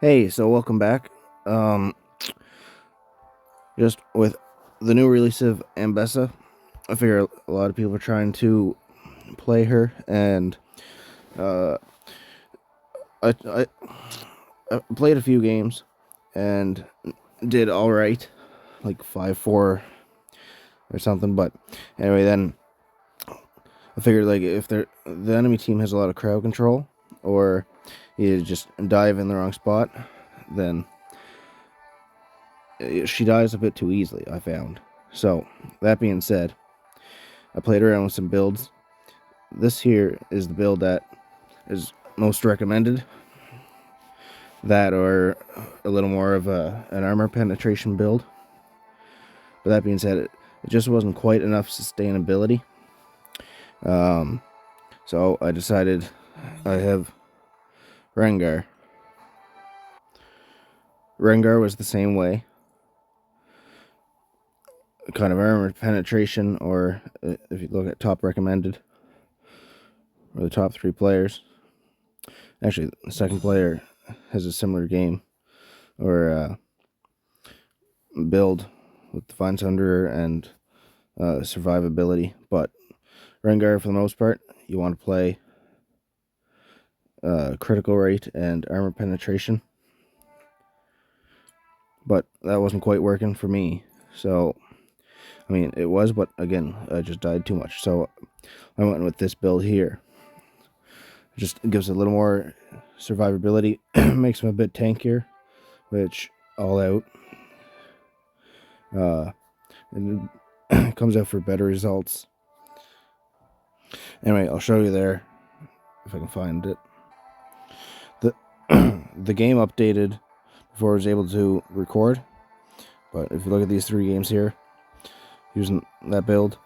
Hey, so welcome back. Um, just with the new release of Ambessa, I figure a lot of people are trying to play her, and uh, I, I I played a few games and did all right, like 5-4 or something. But anyway, then I figured like if the enemy team has a lot of crowd control, or you just dive in the wrong spot, then she dies a bit too easily, I found. So, that being said, I played around with some builds. This here is the build that is most recommended. That or a little more of an armor penetration build. But that being said, it just wasn't quite enough sustainability. So I decided I have Rengar. Rengar was the same way. Kind of armor penetration, or if you look at top recommended, or the top 3 players. Actually, the second player has a similar game, or build with Divine Sunderer and survivability. But Rengar, for the most part, you want to play critical rate and armor penetration. But that wasn't quite working for me. So, I mean, it was, but again, I just died too much. So I went with this build here. It just gives a little more survivability, makes him a bit tankier, which all out. And it comes out for better results. Anyway, I'll show you there if I can find it. The the game updated before I was able to record, but if you look at these 3 games here, using that build,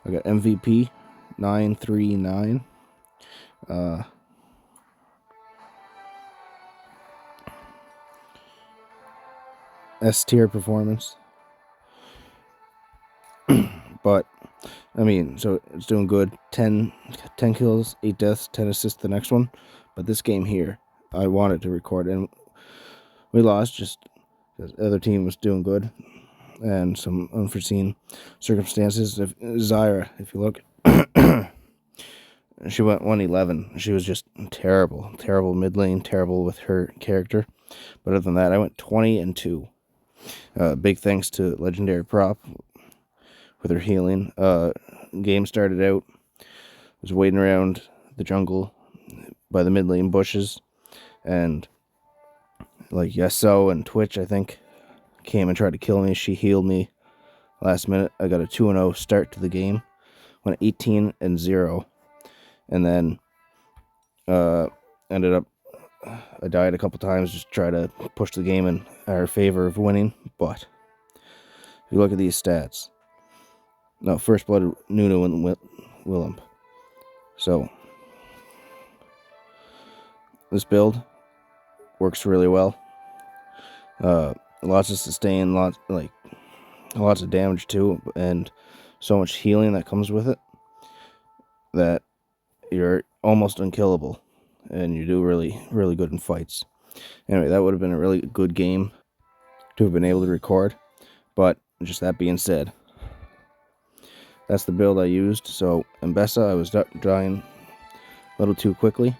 I got MVP 939. S tier performance. But I mean, so it's doing good. 10 kills, 8 deaths, 10 assists the next one. But this game here, I wanted to record, and we lost just because the other team was doing good and some unforeseen circumstances. If Zyra, if you look, she went 111. She was just terrible mid lane, terrible with her character. But other than that, I went 20-2. Big thanks to Legendary Prop with her healing. Game started out, was waiting around the jungle by the mid lane bushes, and like Yeso and Twitch, I think, came and tried to kill me. She healed me last minute. I got a 2-0 start to the game. Went 18-0, and then ended up, I died a couple times, just try to push the game in our favor of winning. But if you look at these stats, no, first blood Nuno and Willem. So this build works really well. Lots of sustain, lots of damage too, and so much healing that comes with it that you're almost unkillable, and you do really good in fights. Anyway, that would have been a really good game to have been able to record. But just that being said, that's the build I used. So Ambessa, I was dying a little too quickly,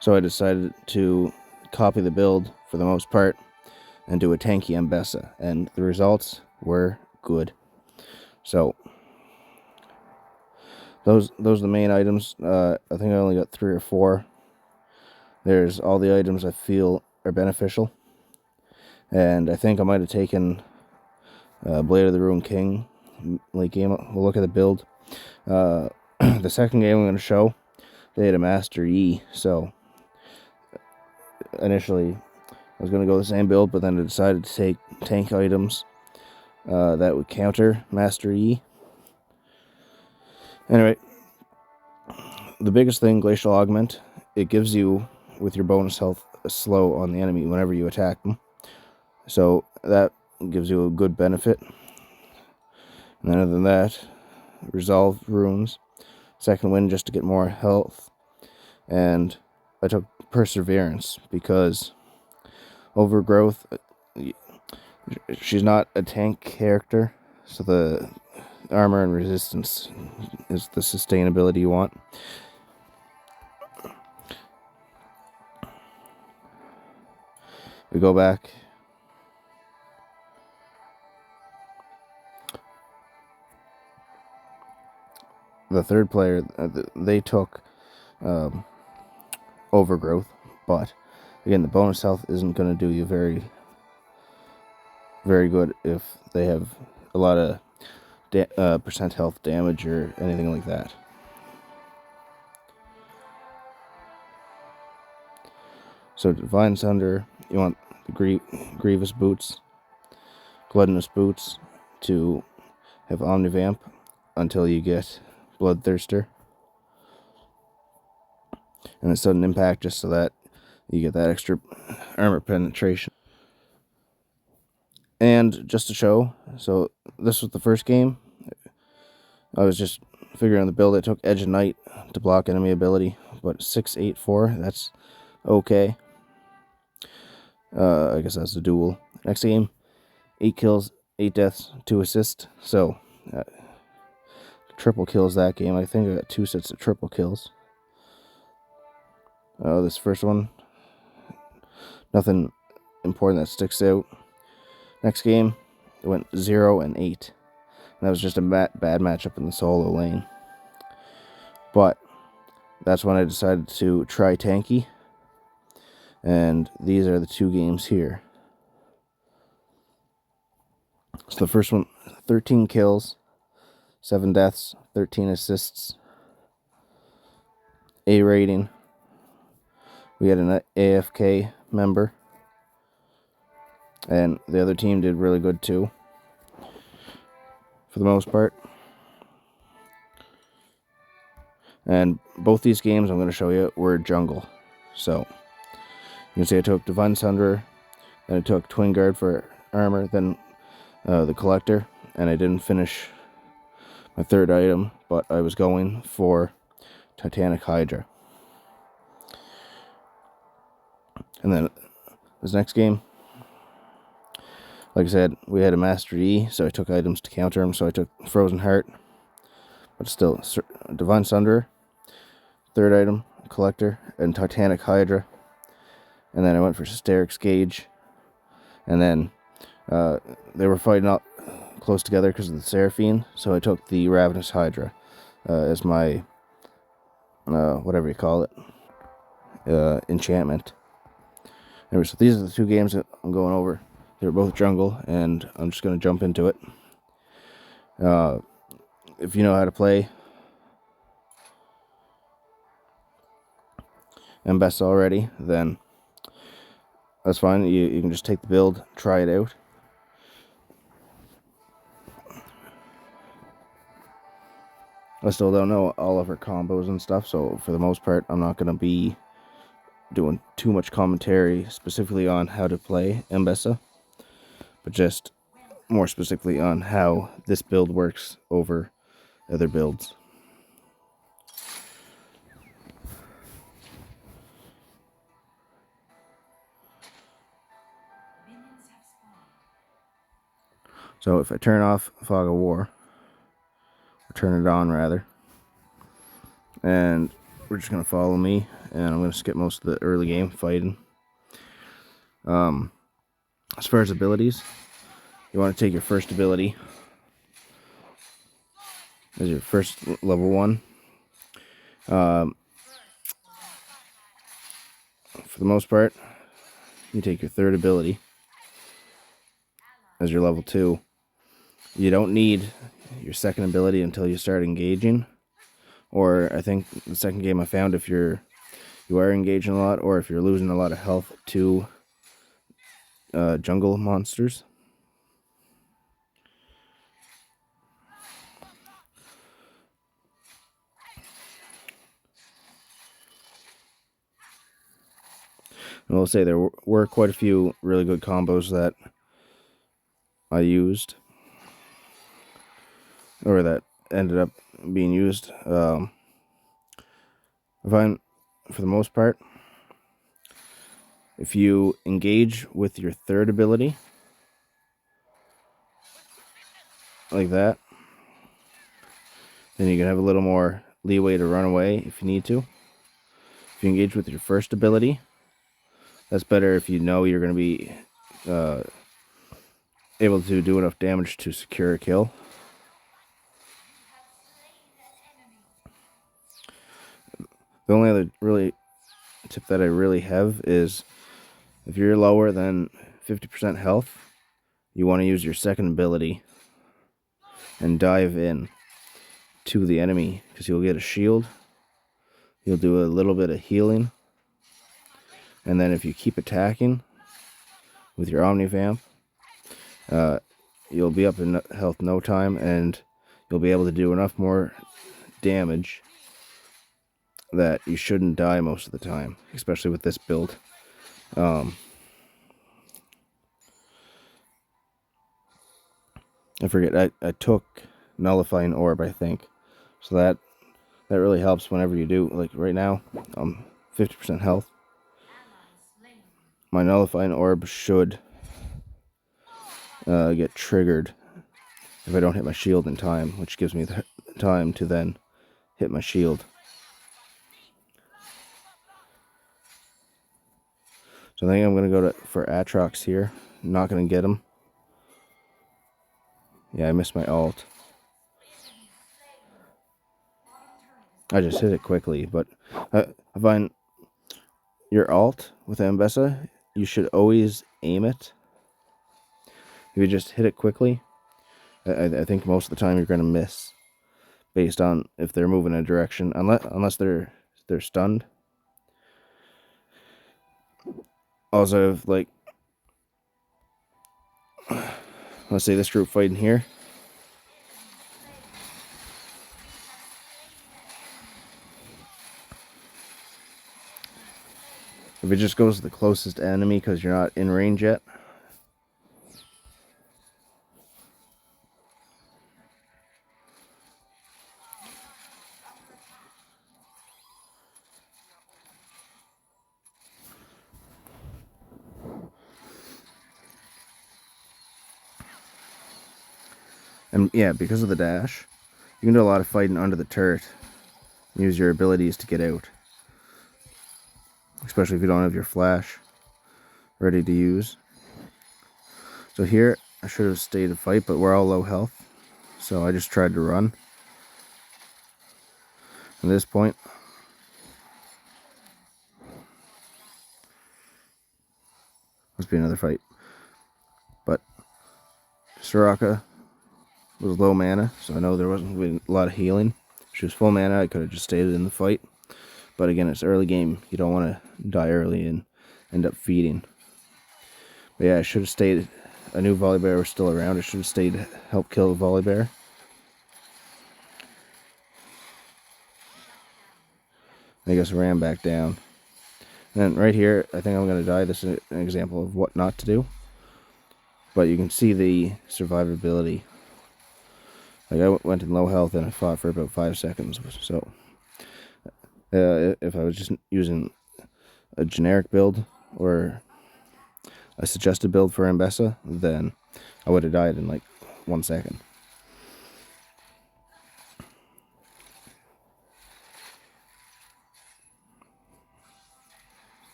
so I decided to copy the build for the most part and do a tanky Ambessa, and the results were good. So those are the main items. I think I only got 3 or 4. There's all the items I feel are beneficial, and I think I might have taken Blade of the Ruined King late game. We'll look at the build. The second game I'm going to show, they had a Master E, so initially I was going to go the same build, but then I decided to take tank items that would counter Master E. Anyway, the biggest thing, Glacial Augment, it gives you, with your bonus health, a slow on the enemy whenever you attack them. So that gives you a good benefit. And then other than that, Resolve Runes, second wind just to get more health. And I took Perseverance because Overgrowth, she's not a tank character, so the armor and resistance is the sustainability you want. We go back. The third player, they took Overgrowth, but again, the bonus health isn't going to do you very good if they have a lot of percent health damage or anything like that. So Divine Sunder, you want the Grievous Boots, Gluttonous Boots to have Omnivamp until you get Bloodthirster, and a sudden impact just so that you get that extra armor penetration. And just to show, so this was the first game. I was just figuring on the build. I took Edge of Night to block enemy ability, but 6-8-4, that's okay. I guess that's a duel. Next game, 8 kills, 8 deaths, 2 assists. So, triple kills that game. I think I got 2 sets of triple kills. This first one, nothing important that sticks out. Next game, it went 0-8. And that was just a bad matchup in the solo lane. But that's when I decided to try tanky. And these are the 2 games here. So the first one, 13 kills, 7 deaths, 13 assists, A rating. We had an AFK member. And the other team did really good too, for the most part. And both these games I'm going to show you were jungle. So, you can see I took Divine Sunderer, then I took Twin Guard for armor, then the Collector, and I didn't finish my third item, but I was going for Titanic Hydra. And then this next game, like I said, we had a Master E, so I took items to counter him, so I took Frozen Heart, but still, Divine Sunderer, third item, Collector, and Titanic Hydra. And then I went for Sterix Gauge. And then they were fighting up close together because of the Seraphine, so I took the Ravenous Hydra as my, whatever you call it, enchantment. Anyway, so these are the 2 games that I'm going over. They're both jungle, and I'm just going to jump into it. If you know how to play Ambessa already, then that's fine. You can just take the build, try it out. I still don't know all of her combos and stuff, so for the most part, I'm not going to be doing too much commentary specifically on how to play Ambessa, but just more specifically on how this build works over other builds. So if I turn off Fog of War, or turn it on rather, and we're just going to follow me, and I'm going to skip most of the early game fighting. As far as abilities, you want to take your first ability as your first level 1. For the most part, you take your third ability as your level 2. You don't need your second ability until you start engaging, or I think the second game I found, if you are engaging a lot, or if you're losing a lot of health to jungle monsters. And I'll say there were quite a few really good combos that I used, or that ended up being used. For the most part, If you engage with your third ability, like that, then you can have a little more leeway to run away if you need to. If you engage with your first ability, that's better if you know you're going to be able to do enough damage to secure a kill. The only other really tip that I really have is if you're lower than 50% health, you want to use your second ability and dive in to the enemy, because you'll get a shield, you'll do a little bit of healing, and then if you keep attacking with your Omnivamp, you'll be up in health no time, and you'll be able to do enough more damage that you shouldn't die most of the time, especially with this build. I forget, I took Nullifying Orb, I think, so that really helps whenever you do. Like right now, 50% health. My Nullifying Orb should get triggered if I don't hit my shield in time, which gives me the time to then hit my shield. So I think I'm going to go for Atrox here. I'm not going to get him. Yeah, I missed my ult. I just hit it quickly, but I find your ult with Ambessa, you should always aim it. If you just hit it quickly, I think most of the time you're going to miss, based on if they're moving in a direction, unless they're stunned. Also, if, like, let's say this group fighting here, if it just goes to the closest enemy because you're not in range yet, and yeah, because of the dash, you can do a lot of fighting under the turret. Use your abilities to get out, especially if you don't have your flash ready to use. So here, I should have stayed to fight, but we're all low health, so I just tried to run. At this point, must be another fight. But Soraka was low mana, so I know there wasn't really a lot of healing. If she was full mana, I could have just stayed in the fight. But again, it's early game. You don't want to die early and end up feeding. But yeah, I should have stayed. I knew Volibear was still around. I should have stayed to help kill the Volibear. I guess I ran back down. And then right here, I think I'm going to die. This is an example of what not to do. But you can see the survivability. Like, I went in low health and I fought for about 5 seconds. So if I was just using a generic build or a suggested build for Ambessa, then I would have died in like 1 second.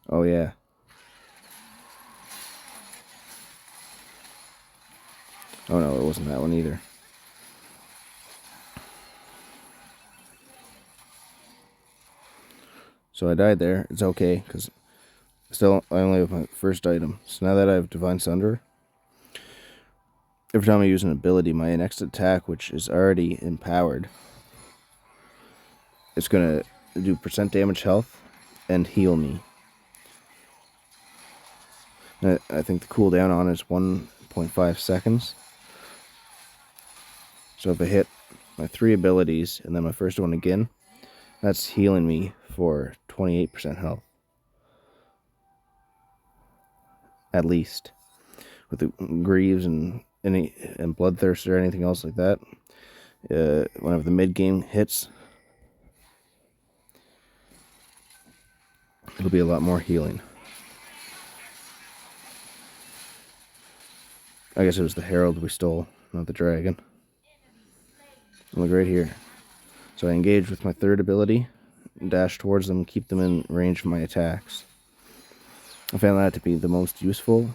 Oh yeah. Oh no, it wasn't that one either. So I died there. It's okay, because still I only have my first item. So now that I have Divine Sunder, every time I use an ability, my next attack, which is already empowered, it's going to do % damage health and heal me. And I think the cooldown on it is 1.5 seconds. So if I hit my 3 abilities and then my first one again, that's healing me for 28% health. At least. With the Greaves and Bloodthirst or anything else like that, whenever the mid game hits, it'll be a lot more healing. I guess it was the Herald we stole, not the Dragon. Look right here. So I engage with my third ability, dash towards them, keep them in range of my attacks. I found that to be the most useful.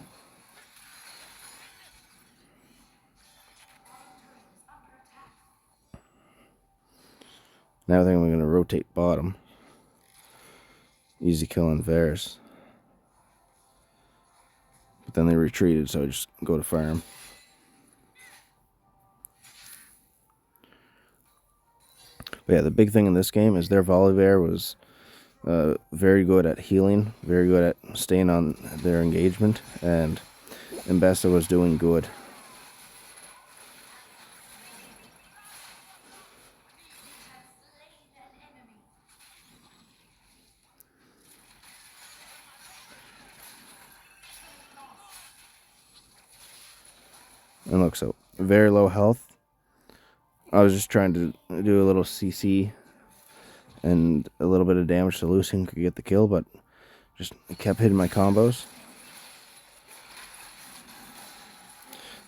Now I think I'm going to rotate bottom. Easy kill on Varus. But then they retreated, so I just go to farm. But yeah, the big thing in this game is their Volibear was very good at healing, very good at staying on their engagement, and Ambessa was doing good. And look, so very low health. I was just trying to do a little CC and a little bit of damage so Lucian could get the kill, but just kept hitting my combos.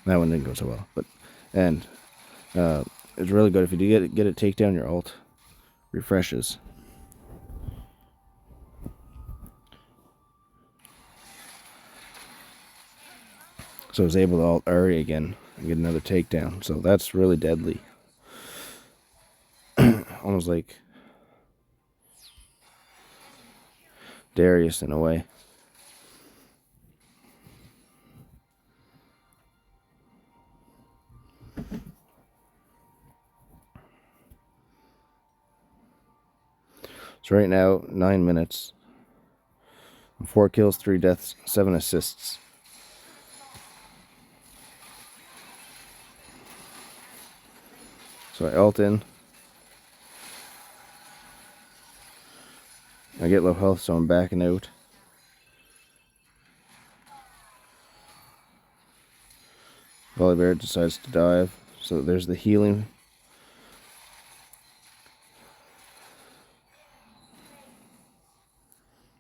That one didn't go so well, but it's really good if you do get a takedown. Your ult refreshes. So I was able to ult Ari again and get another takedown. So that's really deadly. Almost like Darius in a way. So right now, 9 minutes. 4 kills, 3 deaths, 7 assists. So I ult in. I get low health, so I'm backing out. Volibear decides to dive. So there's the healing.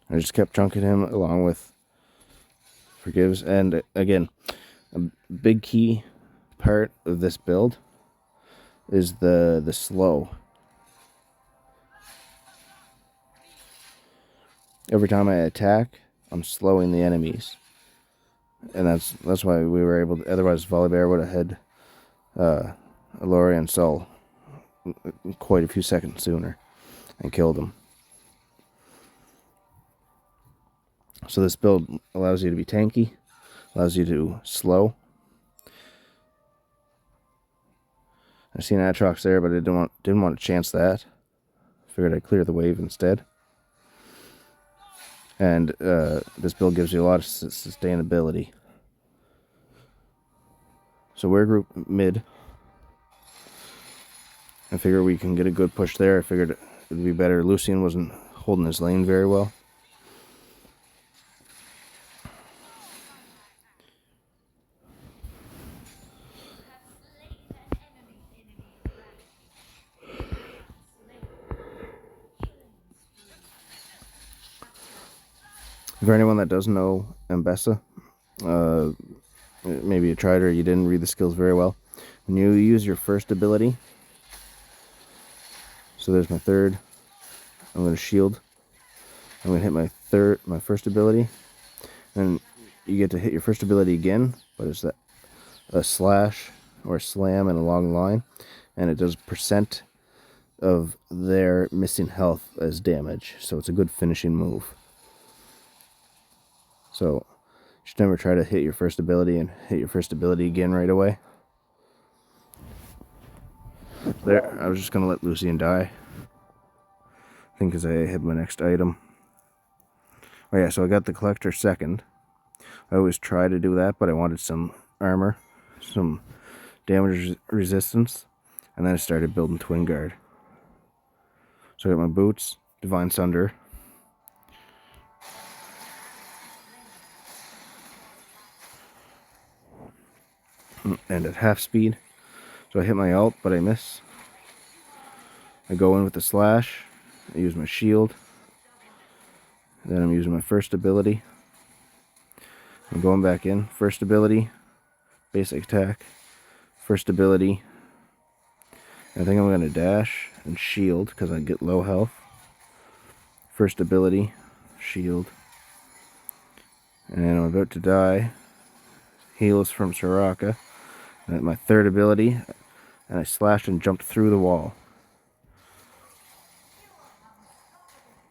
I just kept chunking him along with Forgives. And again, a big key part of this build is the slow. Every time I attack, I'm slowing the enemies. And that's why we were able to, otherwise Volibear would have had Alori and Sol quite a few seconds sooner and killed him. So this build allows you to be tanky, allows you to slow. I seen Atrox there, but I didn't want to chance that. Figured I'd clear the wave instead. And this build gives you a lot of sustainability. So we're group mid. I figure we can get a good push there. I figured it would be better. Lucian wasn't holding his lane very well. For anyone that doesn't know Ambessa, maybe you tried or you didn't read the skills very well. When you use your first ability, so there's my third, I'm going to shield. I'm going to hit my first ability, and you get to hit your first ability again, but it's a slash or a slam in a long line, and it does percent of their missing health as damage, so it's a good finishing move. So you should never try to hit your first ability and hit your first ability again right away. There, I was just going to let Lucian die. I think because I had my next item. Oh yeah, so I got the Collector second. I always try to do that, but I wanted some armor, some damage resistance, and then I started building Twin Guard. So I got my boots, Divine Sunder. And at half speed. So I hit my ult, but I miss. I go in with the slash, I use my shield, then I'm using my first ability. I'm going back in, first ability, basic attack, first ability. I think I'm going to dash and shield because I get low health. First ability, shield. And I'm about to die. Heals from Soraka. And my third ability, and I slashed and jumped through the wall.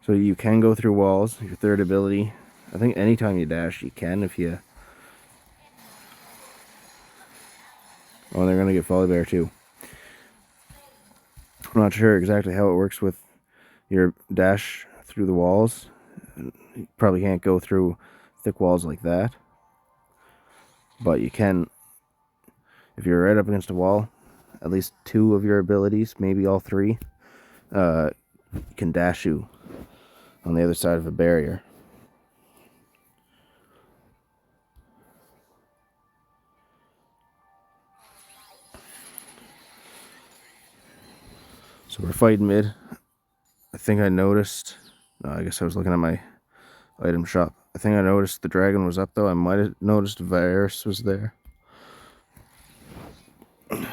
So you can go through walls. Your third ability, I think anytime you dash, you can if you... Oh, they're going to get Folly Bear too. I'm not sure exactly how it works with your dash through the walls. You probably can't go through thick walls like that. But you can, if you're right up against a wall, at least two of your abilities, maybe all three, can dash you on the other side of a barrier. So we're fighting mid. I think I noticed, no, I guess I was looking at my item shop. I think I noticed the dragon was up though. I might have noticed Varus was there. Do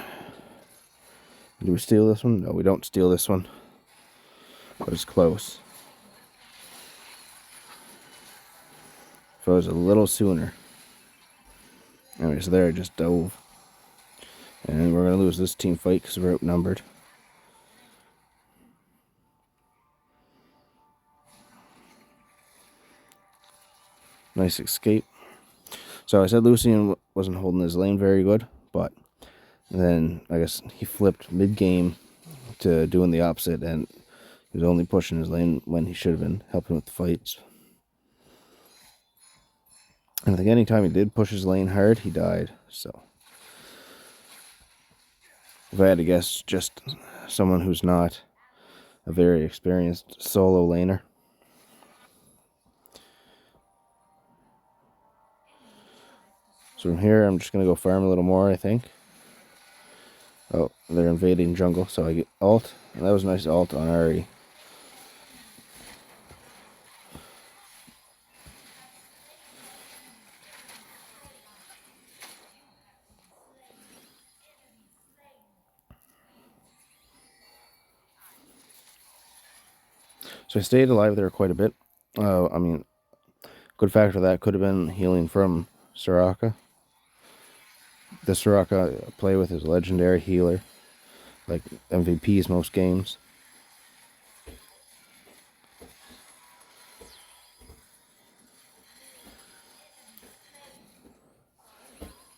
we steal this one? No, we don't steal this one. But it's close. If I was a little sooner. Anyway, so there I just dove. And we're going to lose this team fight because we're outnumbered. Nice escape. So I said Lucian wasn't holding his lane very good, but then I guess he flipped mid-game to doing the opposite, and he was only pushing his lane when he should have been helping with the fights. And I think anytime he did push his lane hard, he died. So if I had to guess, just someone who's not a very experienced solo laner. So from here, I'm just going to go farm a little more, I think. Oh, they're invading jungle, so I get ult. And that was a nice ult on Ari. So I stayed alive there quite a bit. I mean, good factor that could have been healing from Soraka. The Soraka I play with is legendary healer, like MVPs most games.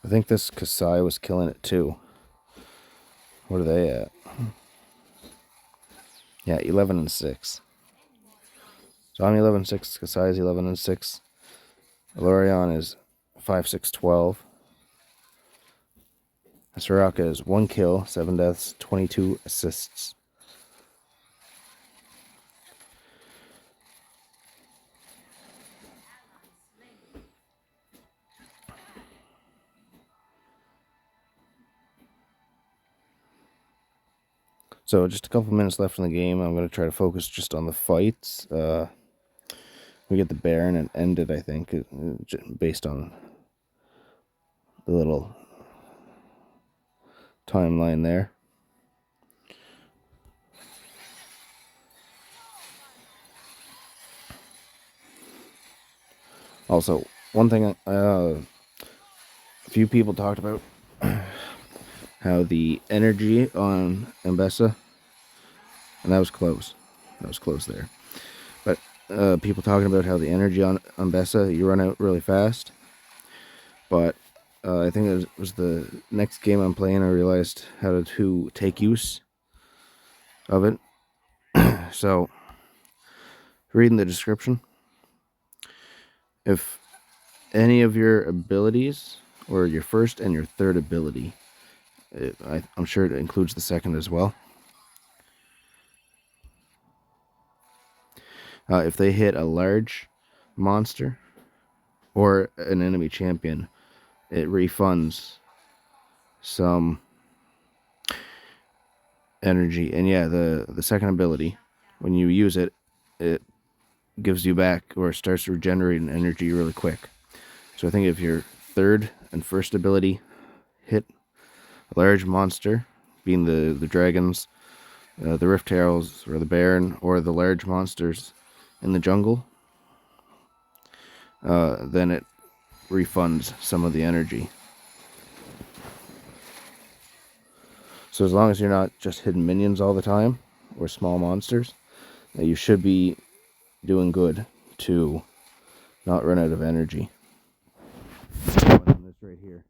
I think this Kasai was killing it too. What are they at? Yeah, 11-6. So I'm 11-6. Kasai is 11-6. Lorion is 5-6-12. Soraka is 1 kill, 7 deaths, 22 assists. So just a couple minutes left in the game. I'm going to try to focus just on the fights. We get the Baron and end it, I think, based on the little timeline there. Also, one thing a few people talked about, how the energy on Ambessa, and that was close. That was close there. But people talking about how the energy on Ambessa, you run out really fast. But I think it was the next game I'm playing, I realized how to take use of it. So, reading the description, if any of your abilities, or your first and your third ability, I'm sure it includes the second as well, if they hit a large monster or an enemy champion, it refunds some energy. And yeah, the second ability, when you use it, it gives you back, or starts regenerating energy really quick. So I think if your third and first ability hit a large monster, being the dragons, the Rift Heralds, or the Baron, or the large monsters in the jungle, then it refunds some of the energy. So as long as you're not just hitting minions all the time, or small monsters, you should be doing good to not run out of energy. On this right here.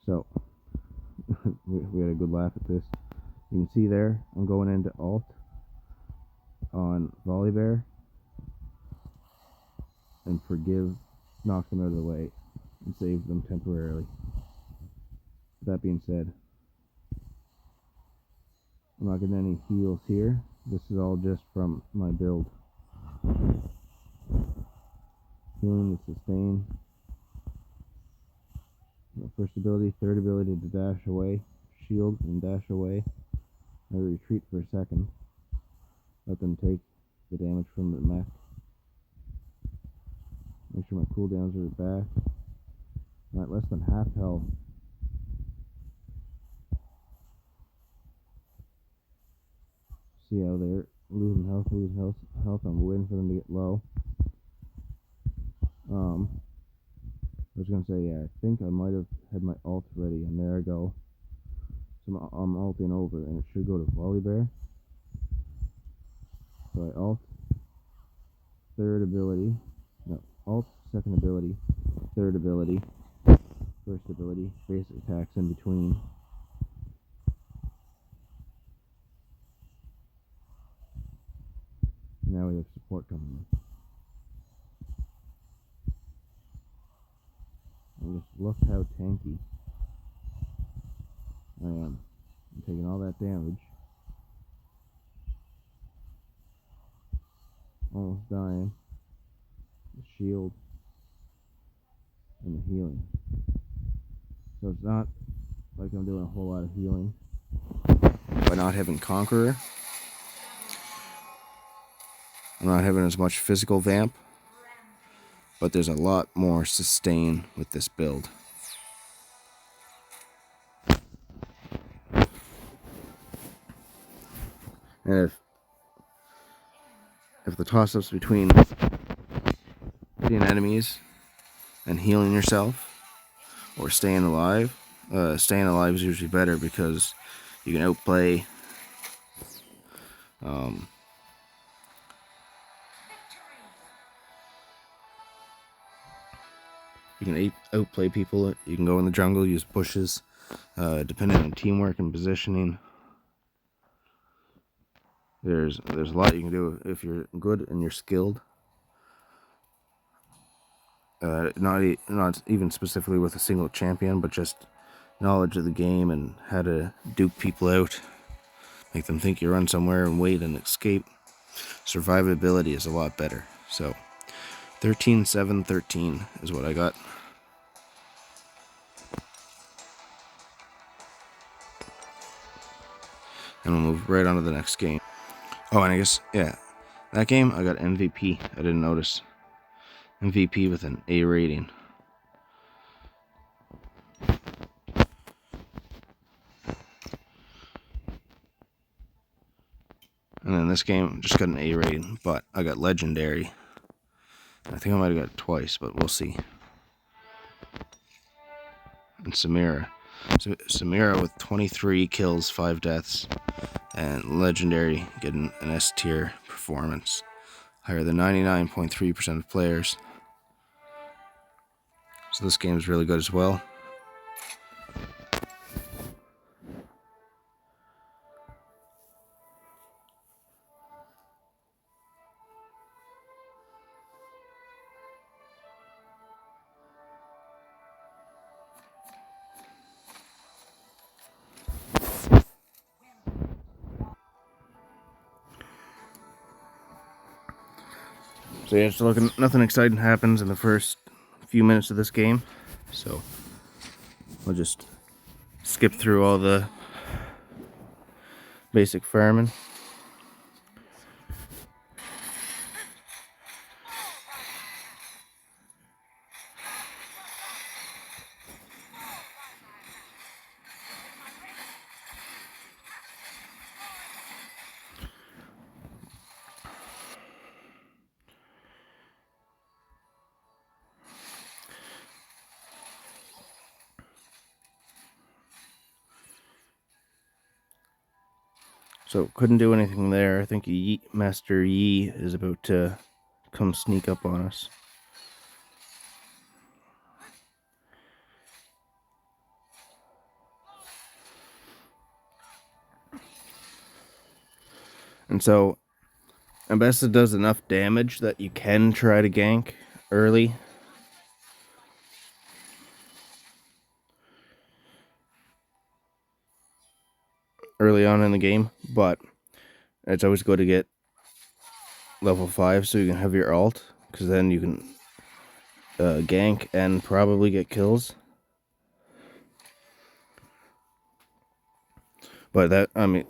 So we had a good laugh at this. You can see there, I'm going into alt on Volibear, and Forgive knocks them out of the way and saves them temporarily. That being said, I'm not getting any heals here. This is all just from my build. Healing to sustain. First ability, third ability to dash away, shield and dash away. I retreat for a second. Let them take the damage from the mech. Make sure my cooldowns are back. I'm at less than half health. See how they're losing health. I'm waiting for them to get low. I was gonna say, yeah, I think I might have had my ult ready, and there I go. So I'm ulting over, and it should go to Volibear. So I ult, third ability, no, ult, second ability, third ability, first ability, basic attacks in between. Now we have support coming in. And just look how tanky I am. I'm taking all that damage. Almost dying. The shield and the healing. So it's not like I'm doing a whole lot of healing by not having Conqueror. I'm not having as much physical vamp, but there's a lot more sustain with this build. And if the toss-ups between hitting enemies and healing yourself, or staying alive is usually better, because you can outplay outplay people. You can go in the jungle, use bushes, depending on teamwork and positioning. There's a lot you can do if you're good and you're skilled. Not even specifically with a single champion, but just knowledge of the game and how to duke people out, make them think you run somewhere and wait and escape. Survivability is a lot better. So 13, 7, 13 is what I got. And we'll move right on to the next game. Oh, and I guess, yeah, that game I got MVP. I didn't notice. MVP with an A rating. And then this game just got an A rating, but I got Legendary. I think I might have got it twice, but we'll see. And Samira. So Samira with 23 kills, 5 deaths, and Legendary getting an S tier performance, higher than 99.3% of players. So this game is really good as well. So yeah, just looking, nothing exciting happens in the first few minutes of this game. So I'll just skip through all the basic farming. So couldn't do anything there. I think Master Yi is about to come sneak up on us. And so Ambessa does enough damage that you can try to gank early. Early on in the game, but it's always good to get level 5 so you can have your ult, because then you can gank and probably get kills. But that, I mean,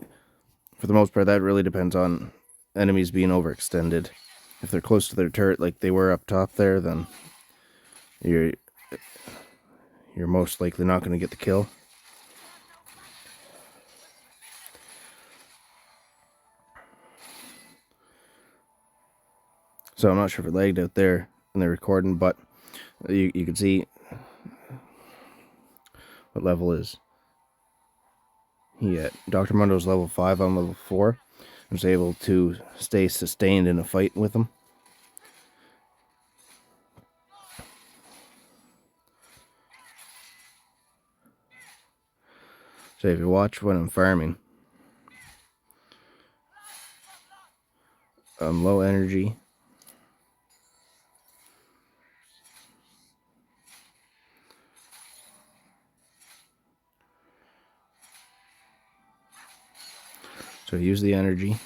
for the most part, that really depends on enemies being overextended. If they're close to their turret like they were up top there, then you're most likely not going to get the kill. So I'm not sure if it lagged out there in the recording, but you can see what level is he at. Dr. Mundo's level 5, I'm level 4. I was able to stay sustained in a fight with him. So if you watch when I'm farming, I'm low energy. So I use the energy,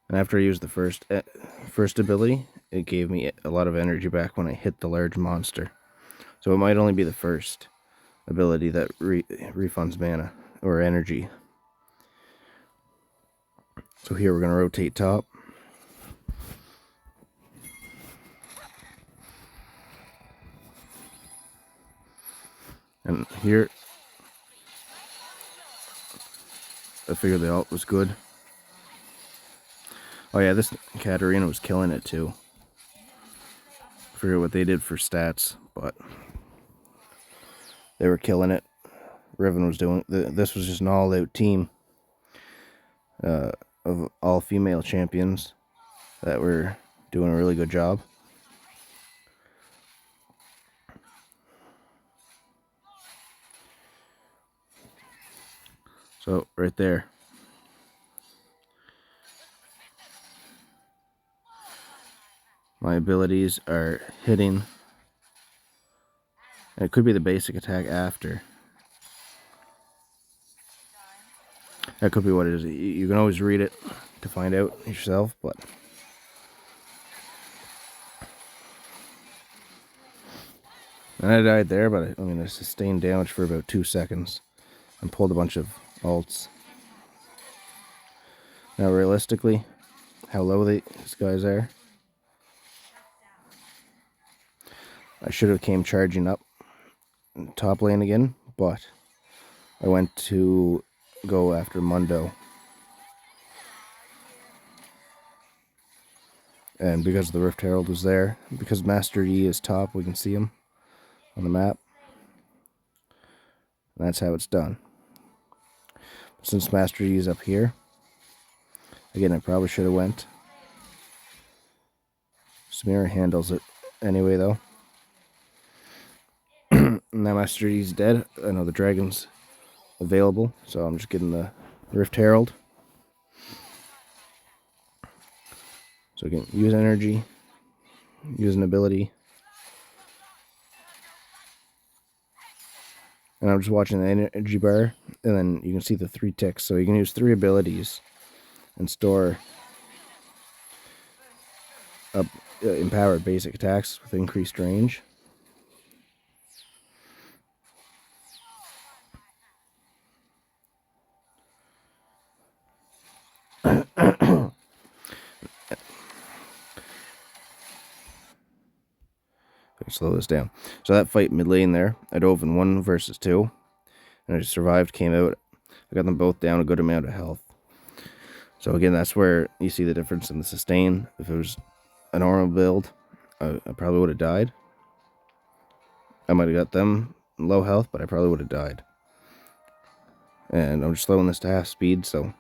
and after I used the first ability, it gave me a lot of energy back when I hit the large monster. So it might only be the first ability that refunds mana or energy. So here we're going to rotate top. And here, I figured the ult was good. Oh yeah, this Katarina was killing it too. I forget what they did for stats, but they were killing it. Riven was doing, this was just an all-out team of all female champions that were doing a really good job. So right there, my abilities are hitting. It could be the basic attack after. That could be what it is. You can always read it to find out yourself, but and I died there, but I sustained damage for about 2 seconds and pulled a bunch of ults. Now realistically, how low these guys are, I should have came charging up top lane again, but I went to go after Mundo. And because the Rift Herald was there, because Master Yi is top, we can see him on the map. And that's how it's done. Since Master Yi is up here, again, I probably should have went. Samira handles it anyway, though. Now Master Yi's dead. I know the dragon's available, so I'm just getting the Rift Herald. So I can use energy, use an ability. And I'm just watching the energy bar, and then you can see the 3 ticks. So you can use 3 abilities and store up empowered basic attacks with increased range. slow this down. So that fight mid lane there, I dove in 1 versus 2, and I survived, came out. I got them both down a good amount of health. So again, that's where you see the difference in the sustain. If it was a normal build, I probably would have died. I might have got them low health, but I probably would have died. And I'm just slowing this to half speed, so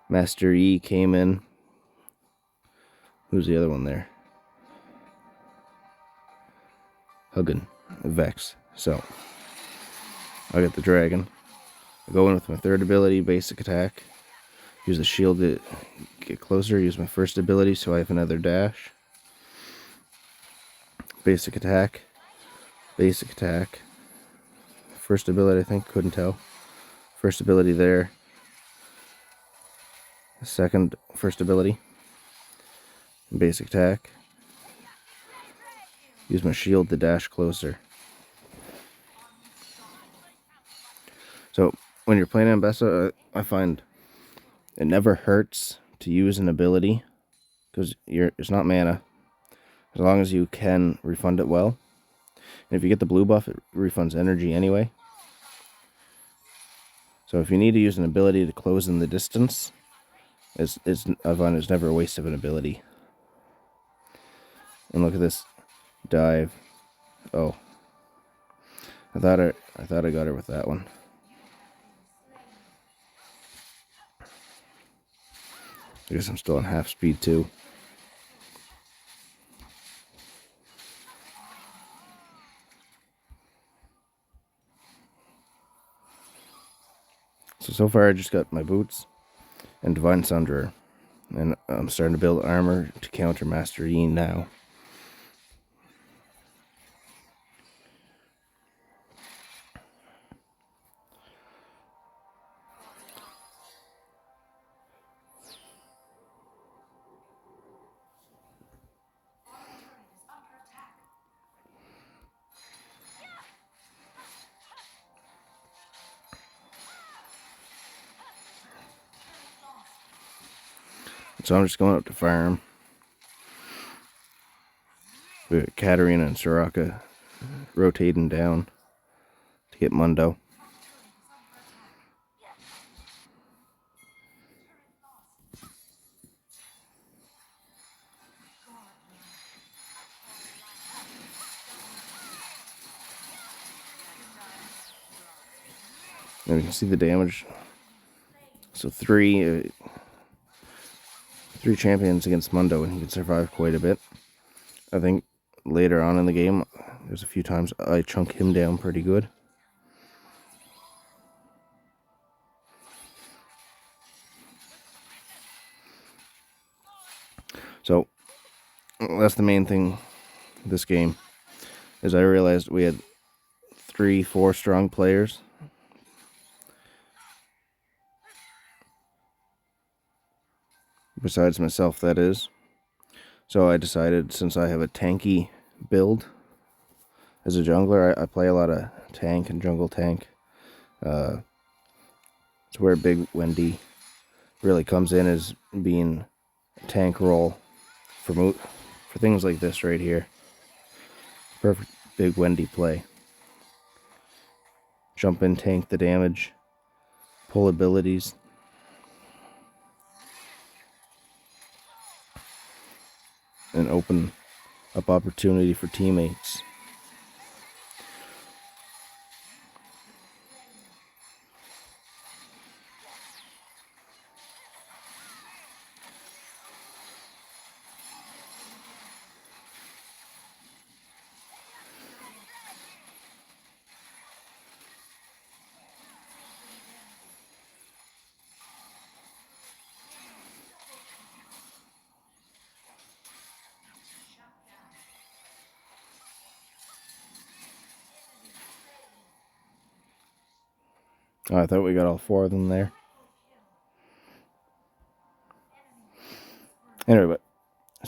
Master E came in. Who's the other one there? Huggin, Vex. So I got the dragon. I go in with my third ability, basic attack. Use the shield to get closer. Use my first ability so I have another dash. Basic attack. Basic attack. First ability, I think, couldn't tell. First ability there. Second, first ability. Basic attack. Use my shield to dash closer. So when you're playing Ambessa, I find it never hurts to use an ability because it's not mana. As long as you can refund it well. And if you get the blue buff, it refunds energy anyway. So if you need to use an ability to close in the distance, I find it's never a waste of an ability. And look at this dive. Oh, I thought I got her with that one. I guess I'm still on half speed too. So far I just got my boots and Divine Sundra, and I'm starting to build armor to counter Master E now. So I'm just going up to farm. We got Katarina and Soraka rotating down to get Mundo. And you can see the damage. So three champions against Mundo, and he can survive quite a bit. I think later on in the game, there's a few times I chunk him down pretty good. So that's the main thing this game, is I realized we had 3-4 strong players. Besides myself, that is. So I decided, since I have a tanky build as a jungler, I play a lot of tank and jungle tank. It's where Big Wendy really comes in, as being a tank role for things like this right here. Perfect Big Wendy play. Jump in, tank the damage, pull abilities. And open up opportunity for teammates. Oh, I thought we got all 4 of them there. Anyway, but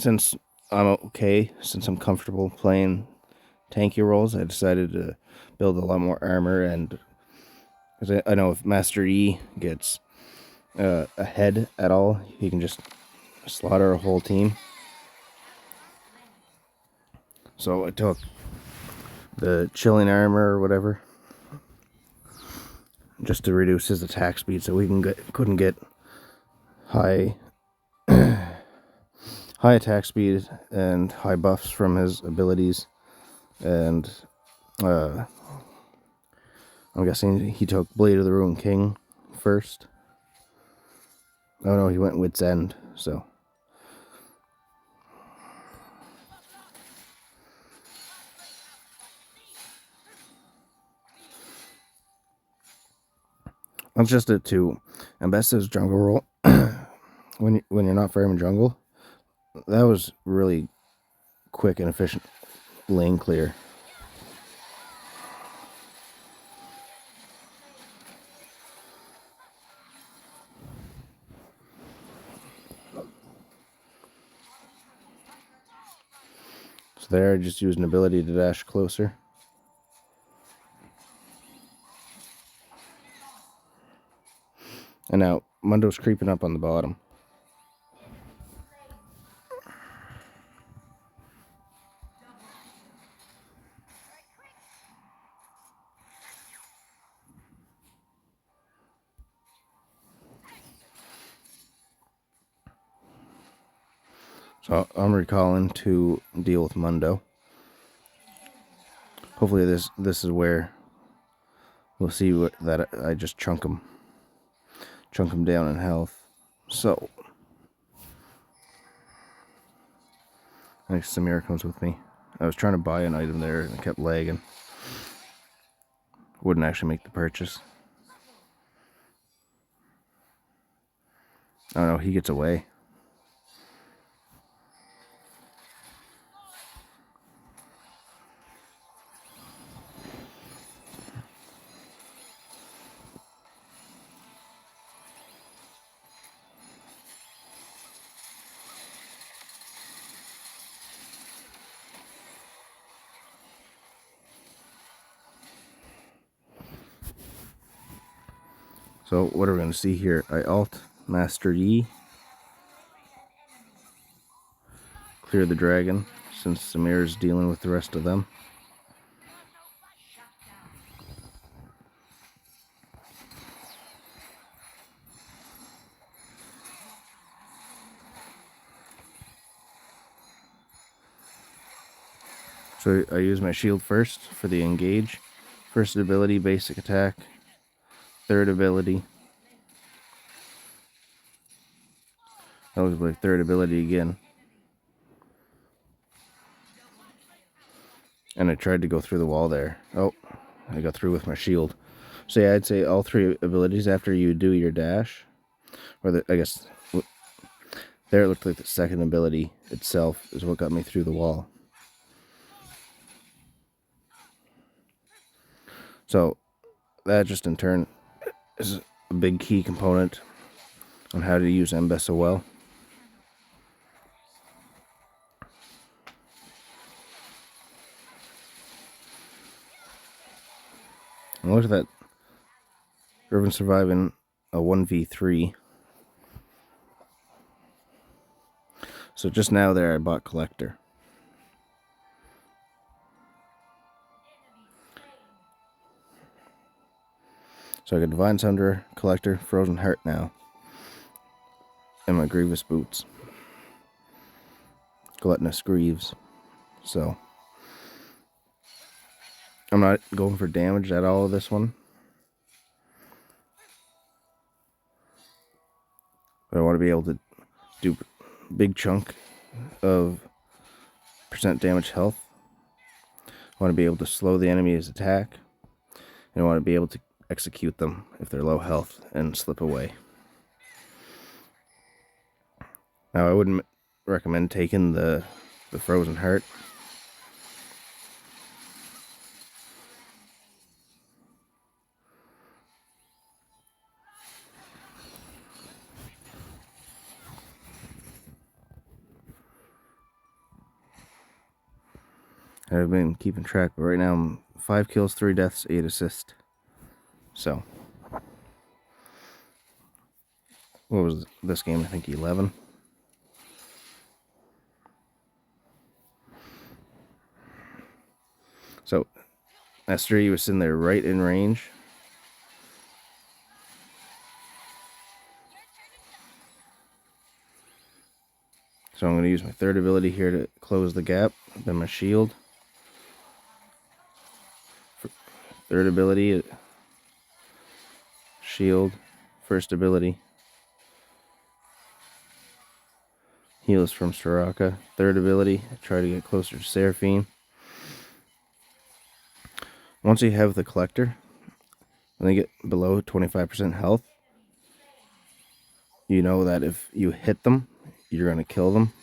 since I'm comfortable playing tanky roles, I decided to build a lot more armor, and because I know if Master E gets ahead at all, he can just slaughter a whole team. So I took the chilling armor or whatever, just to reduce his attack speed, so we couldn't get high high attack speed and high buffs from his abilities. And I'm guessing he took Blade of the Ruined King first. Oh no, he went Wit's End, so. That's just it too. Ambessa's jungle roll, when you're not farming jungle, that was really quick and efficient lane clear. So there, I just used an ability to dash closer. And now Mundo's creeping up on the bottom. So I'm recalling to deal with Mundo. Hopefully this is where we'll see that I just chunk him down in health. So I think Samir comes with me. I was trying to buy an item there and it kept lagging. Wouldn't actually make the purchase. Oh no, he gets away. So what are we going to see here? I alt Master Yi. Clear the dragon, since Samir is dealing with the rest of them. So I use my shield first for the engage. First ability, basic attack. Third ability. That was my third ability again. And I tried to go through the wall there. Oh, I got through with my shield. So yeah, I'd say all three abilities after you do your dash. Or I guess there it looked like the second ability itself is what got me through the wall. So that just in turn is a big key component on how to use Ambessa well. And look at that. Riven surviving a 1v3. So just now there I bought Collector. So I got Divine Sunder, Collector, Frozen Heart now. And my Grievous Boots. Gluttonous Greaves. So I'm not going for damage at all of this one. But I want to be able to do big chunk of percent damage health. I want to be able to slow the enemy's attack. And I want to be able to execute them if they're low health and slip away. Now I wouldn't recommend taking the Frozen Heart. I've been keeping track, but right now I'm 5 kills, 3 deaths, 8 assists. So, what was this game? I think 11. So, Master E was sitting there right in range. So I'm going to use my third ability here to close the gap. Then my shield. Third ability, shield. First ability, heals from Soraka. Third ability, try to get closer to Seraphine. Once you have the collector, when they get below 25% health, you know that if you hit them, you're going to kill them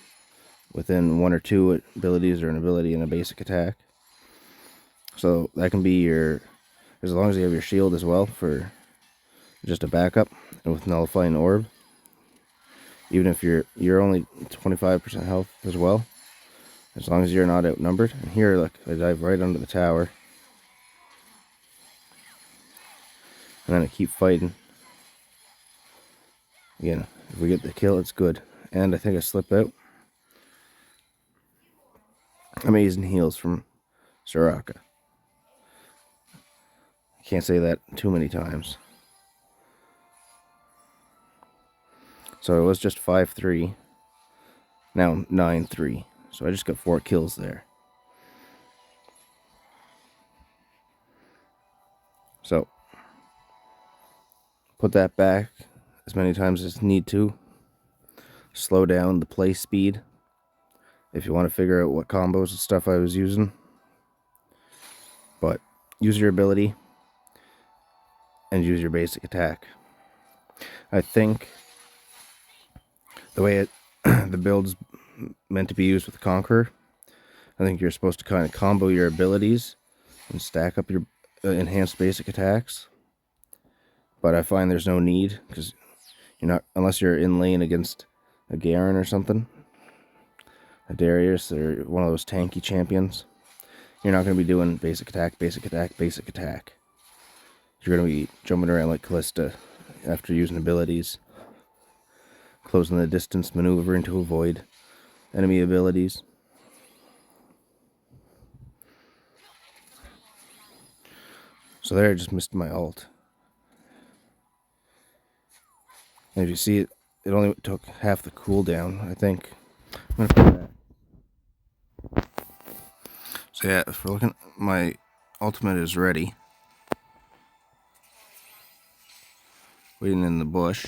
within one or two abilities or an ability and a basic attack. So that can be your, as long as you have your shield as well for just a backup, and with nullifying orb, even if you're only 25% health as well, as long as you're not outnumbered. And here, look, I dive right under the tower, and then I keep fighting. Again, if we get the kill, it's good. And I think I slip out. Amazing heals from Soraka. Can't say that too many times. So it was just 5-3. Now 9-3. So I just got 4 kills there. So put that back as many times as need to. Slow down the play speed if you want to figure out what combos and stuff I was using. But use your ability and use your basic attack. I think the way the build's meant to be used with Conqueror, I think you're supposed to kind of combo your abilities and stack up your enhanced basic attacks. But I find there's no need, because you're not, unless you're in lane against a Garen or something, a Darius, or one of those tanky champions, you're not going to be doing basic attack, basic attack, basic attack. You're going to be jumping around like Callista after using abilities, closing the distance, maneuvering to avoid enemy abilities. So there I just missed my ult. And if you see it, it only took half the cooldown, I think. I'm gonna put that. So yeah, if we're looking, my ultimate is ready. Waiting in the bush.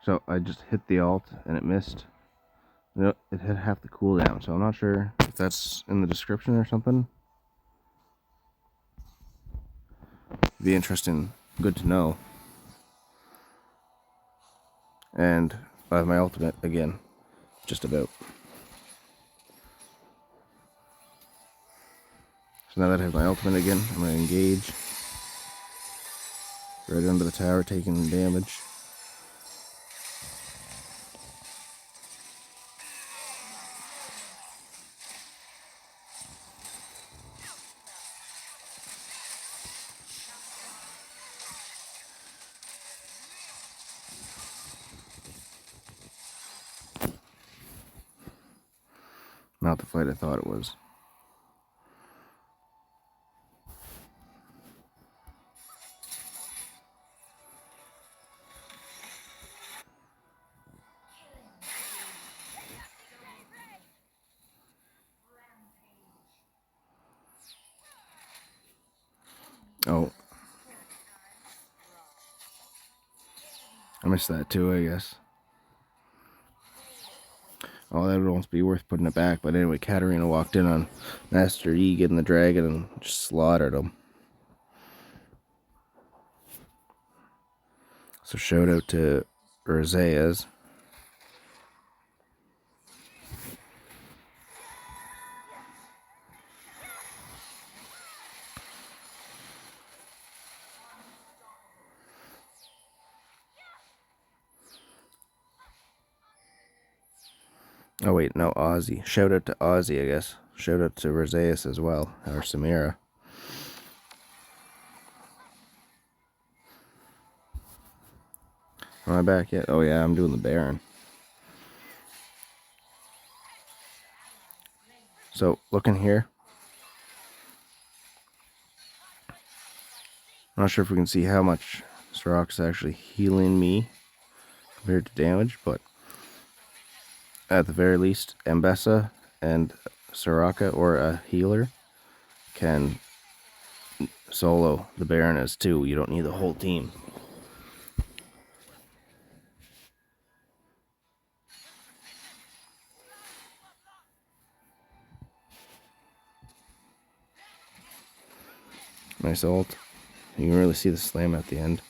So I just hit the ult and it missed. It had half the cooldown, so I'm not sure if that's in the description or something. Be interesting, good to know. And I have my ultimate again, just about. So now that I have my ultimate again, I'm going to engage. Right under the tower, taking damage. Not the fight I thought it was. Oh. I missed that too, I guess. Oh, that would almost be worth putting it back. But anyway, Katarina walked in on Master E getting the dragon and just slaughtered him. So shout out to Rosaias. Oh wait, no, Ozzy. Shout out to Ozzy, I guess. Shout out to Rosaias as well, or Samira. Am I back yet? Oh yeah, I'm doing the Baron. So looking here, I'm not sure if we can see how much Soraka's actually healing me compared to damage, but at the very least, Ambessa and Soraka, or a healer, can solo the Baroness too. You don't need the whole team. Nice ult. You can really see the slam at the end.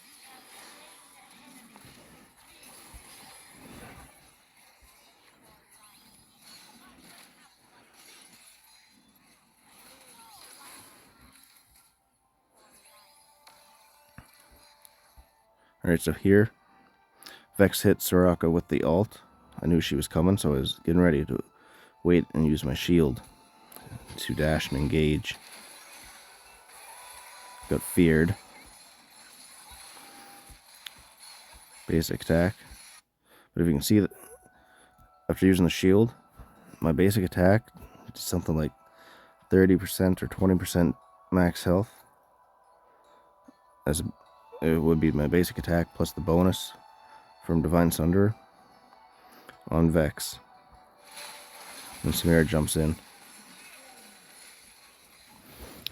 Alright, so here, Vex hit Soraka with the ult. I knew she was coming, so I was getting ready to wait and use my shield to dash and engage. Got feared. Basic attack. But if you can see that after using the shield, my basic attack is something like 30% or 20% max health. As it would be my basic attack plus the bonus from Divine Sunderer on Vex. And Samira jumps in.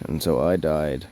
And so I died.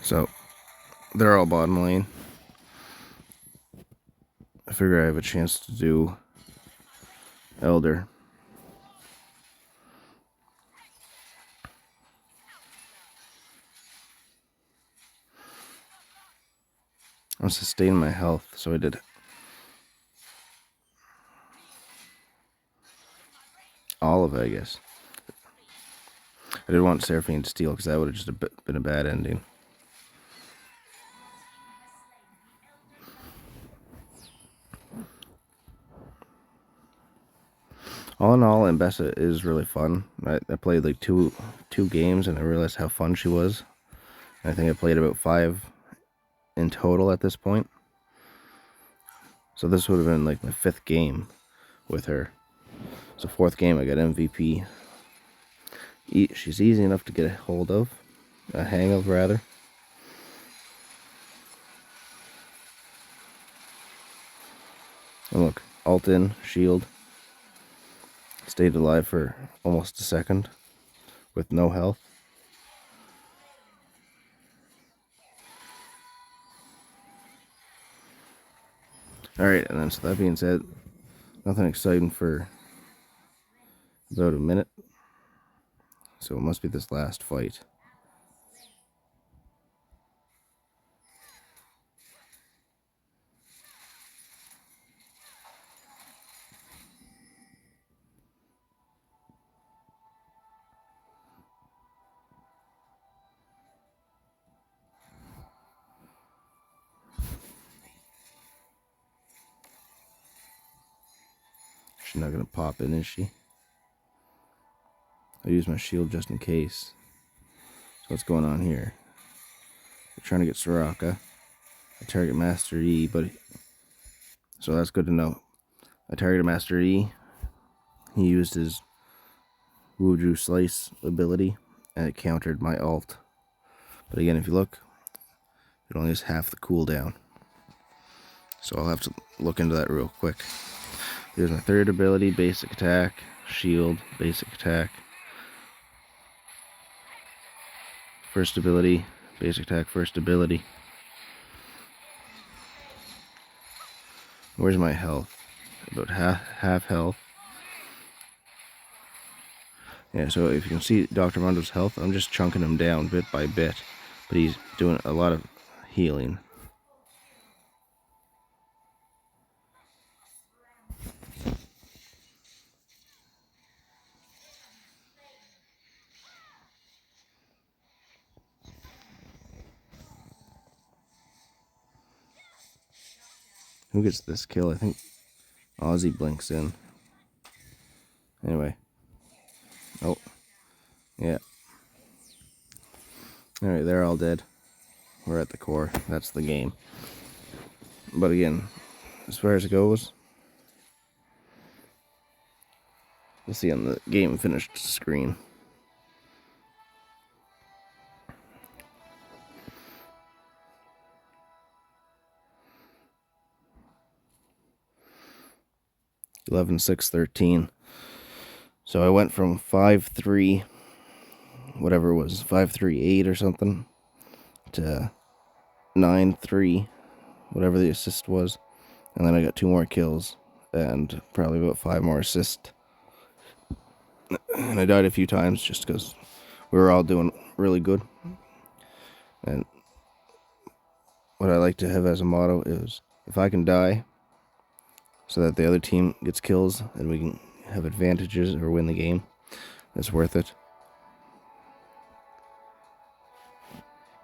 So they're all bottom lane. I figure I have a chance to do Elder. I'm sustaining my health, so I did all of it, I guess. I didn't want Seraphine to steal because that would have just been a bad ending. All in all, Ambessa is really fun. I played like two games and I realized how fun she was. I think I played about 5 in total at this point. So this would have been like my 5th game with her. So 4th game I got MVP. She's easy enough to get a hold of. A hang of, rather. And look, ult in, shield. Stayed alive for almost a second with no health. Alright, and then so that being said, nothing exciting for about a minute. So it must be this last fight. She's not gonna pop in, is she? I'll use my shield just in case. So what's going on here? We're trying to get Soraka. I target Master E, but so that's good to know. I targeted Master E. He used his Wuju Slice ability, and it countered my ult. But again, if you look, it only has half the cooldown. So I'll have to look into that real quick. Here's my third ability, basic attack, shield, basic attack. First ability, basic attack, first ability. Where's my health? About half health. Yeah, so if you can see Dr. Mundo's health, I'm just chunking him down bit by bit. But he's doing a lot of healing. Who gets this kill? I think Ozzy blinks in. Anyway. Oh. Yeah. Alright, they're all dead. We're at the core. That's the game. But again, as far as it goes, we'll see on the game finished screen. (11, 6, 13). So I went from 5-3, whatever it was, 5-3-8 or something, to 9-3, whatever the assist was. And then I got 2 more kills and probably about 5 more assists. And I died a few times just because we were all doing really good. And what I like to have as a motto is, if I can die so that the other team gets kills and we can have advantages or win the game, that's worth it.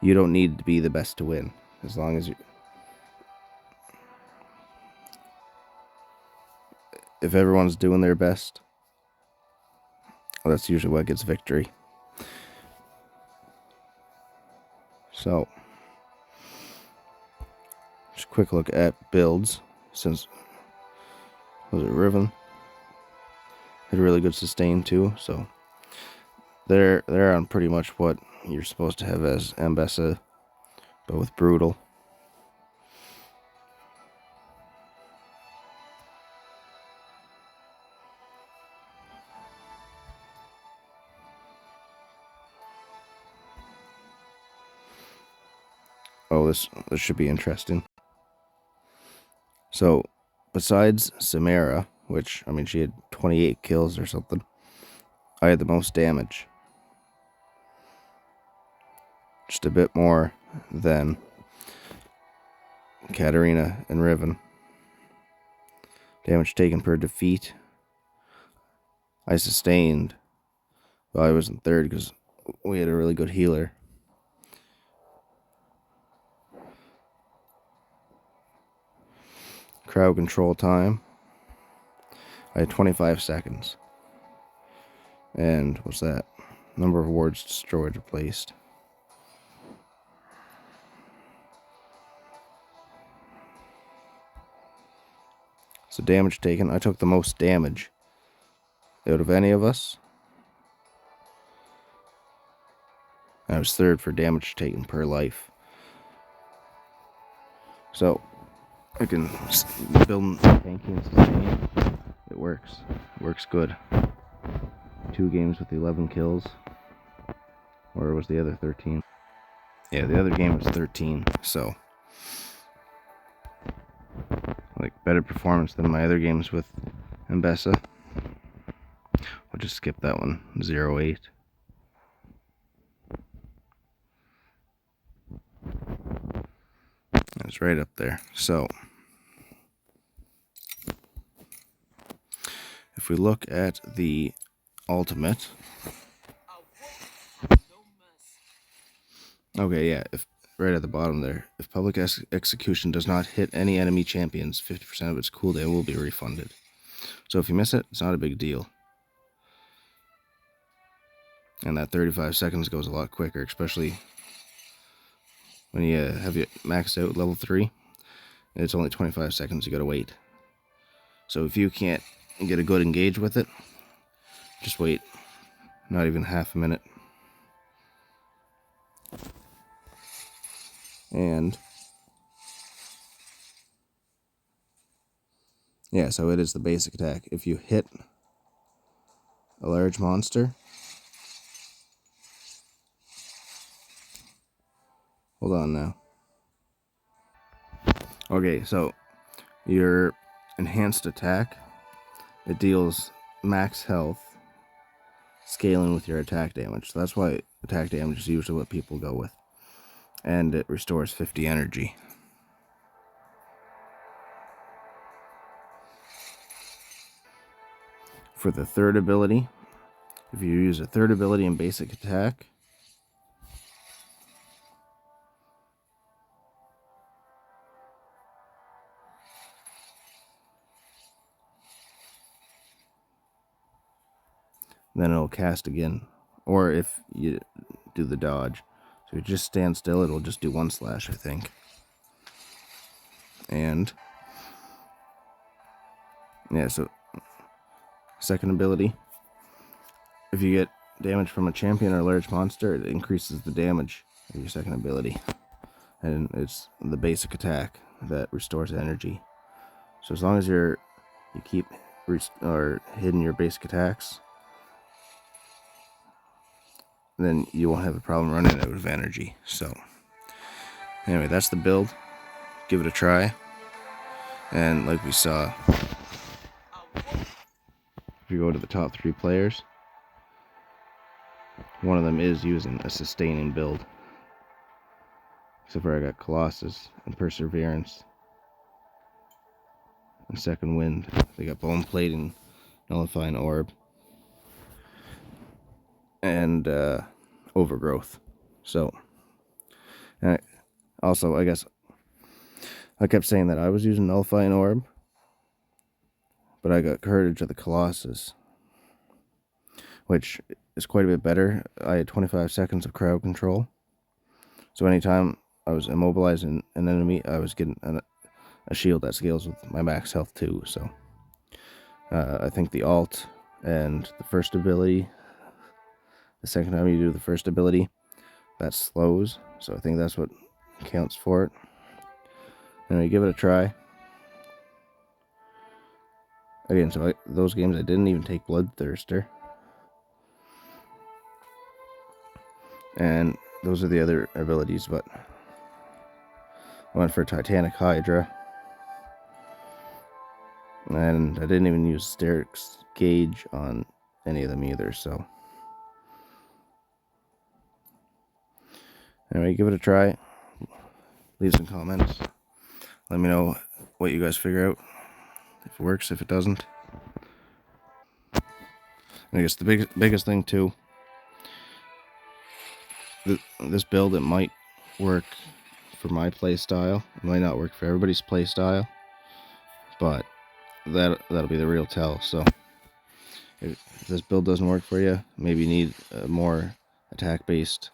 You don't need to be the best to win, as long as you... If everyone's doing their best, well, that's usually what gets victory. So, just a quick look at builds, since, was it Riven? Had a really good sustain too, so they're on pretty much what you're supposed to have as Ambessa, but with brutal. Oh, this should be interesting. So, besides Samara, which, I mean, she had 28 kills or something, I had the most damage. Just a bit more than Katarina and Riven. Damage taken per defeat. I sustained. Well, I was in third because we had a really good healer. Crowd control time. I had 25 seconds. And what's that? Number of wards destroyed, replaced. So damage taken. I took the most damage out of any of us. I was third for damage taken per life. So I can build tanky and sustain. It works. It works good. 2 games with 11 kills. Or was the other 13? Yeah, the other game was 13. So, like, better performance than my other games with Ambessa. I'll just skip that one. 0-8. It's right up there. So, if we look at the ultimate. Okay, yeah, if right at the bottom there. If public execution does not hit any enemy champions, 50% of its cooldown will be refunded. So if you miss it, it's not a big deal. And that 35 seconds goes a lot quicker, especially when you have it maxed out level 3. It's only 25 seconds you gotta wait. So if you can't get a good engage with it, just wait. Not even half a minute. And Yeah, so it is the basic attack. If you hit a large monster, hold on now. Okay, so your enhanced attack, it deals max health, scaling with your attack damage. So that's why attack damage is usually what people go with. And it restores 50 energy. For the third ability, if you use a third ability in basic attack, then it'll cast again. Or if you do the dodge. So if you just stand still, it'll just do 1 slash, I think. And yeah, so second ability, if you get damage from a champion or large monster, it increases the damage of your second ability. And it's the basic attack that restores energy. So as long as you keep hidden your basic attacks, then you won't have a problem running out of energy. So anyway, that's the build. Give it a try. And like we saw, if you go to the top 3 players, one of them is using a sustaining build. Except for I got Colossus and Perseverance and Second Wind. They got Bone Plate and Nullifying Orb. And Overgrowth. So, also, I guess I kept saying that I was using Nullifying Orb, but I got Courage of the Colossus, which is quite a bit better. I had 25 seconds of crowd control. So anytime I was immobilizing an enemy, I was getting a shield that scales with my max health too. So I think the alt and the first ability, the second time you do the first ability, that slows. So I think that's what counts for it. Anyway, give it a try. Again, so those games I didn't even take Bloodthirster. And those are the other abilities, but I went for Titanic Hydra. And I didn't even use Steric's Gauge on any of them either, so. Anyway, give it a try. Leave some comments. Let me know what you guys figure out. If it works, if it doesn't. And I guess the biggest thing too, this build, it might work for my play style. It might not work for everybody's play style, but that'll be the real tell. So if this build doesn't work for you, maybe you need a more attack-based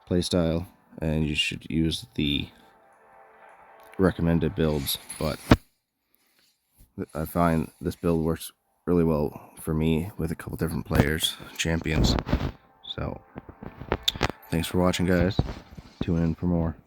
play style, and you should use the recommended builds. But I find this build works really well for me with a couple different players, champions. So thanks for watching, guys. Tune in for more.